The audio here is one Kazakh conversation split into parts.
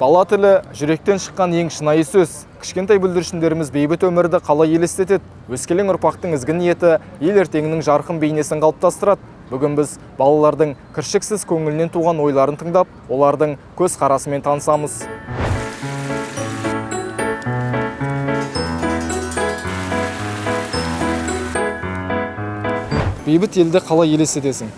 Бала тілі жүректен шыққан ең шынайы сөз. Кішкентай бүлдіршіндеріміз бейбіт өмірді қалай елестетеді. Өскелең ұрпақтың ізгі ниеті ел ертеңінің жарқын бейнесін қалыптастырады. Бүгін біз балалардың кіршіксіз көңілінен туған ойларын тыңдап, олардың көз қарасымен танысамыз. Бейбіт елді қалай елестетесің?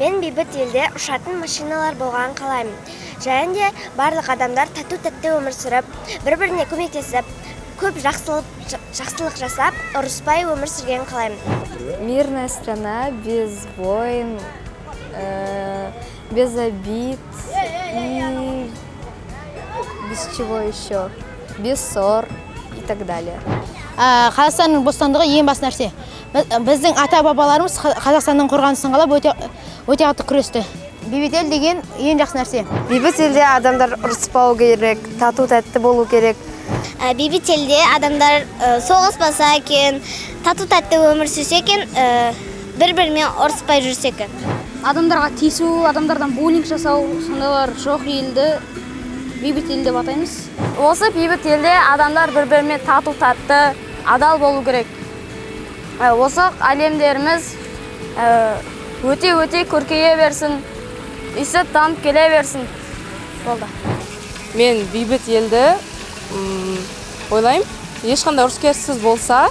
Мен бейбіт елде ұшатын машиналар болғанын қалаймын. Және де барлық адамдар тату-тәтті өмір сүріп, бір-біріне көмектесіп, көп жақсылық жасап, ұрыспай өмір сүргенін қалаймын. Мирная страна, без войн, без обид и без чего еще, без ссор и так далее. Қазақстанның бостандығы ең бас нәрсе. Біздің ата-бабаларымыз Қазақстанның қорғанысын қалап өте қатты күресті. Бейбіт ел деген ең жақсы нәрсе. Бейбіт елде адамдар ұрыспау керек, тату-тәтті болу керек. Бейбіт елде адамдар соғыспаса екен, тату-тәтті өмір сүрсе екен, бір-бірімен ұрыспай жүрсе екен. Адамдарға тиісу, адамдардан буллинг жасау, сондайлар жоқ елді бейбіт ел деп атаймыз. Осы бейбіт елде адамдар бір-бірімен тату-тәтті, адал болу керек. Осы әлемдеріміз өте көркейе берсін, үсіп дамып келе берсін. Болды. Мен бейбіт елді ойлаймын, ешқандай ұрыс-керіссіз болса,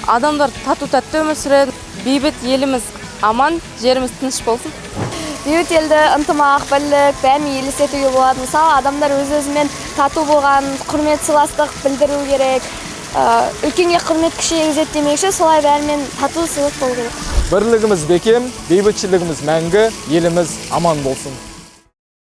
адамдар тату-тәтті өмір сүреді. Бейбіт еліміз аман, жеріміз тыныш болсын. Бейбіт елді ынтымақ, бірлік, бәрін елестетуге болады. Мысалы, адамдар өз-өзімен тату болған, құрмет, сыйластық білдіру керек. Үлкенге құрмет, кішіге ізет демекші, солай бәрімен тату сыйлық болу керек. Бірлігіміз бекем, бейбітшілігіміз мәңгі, еліміз аман болсын.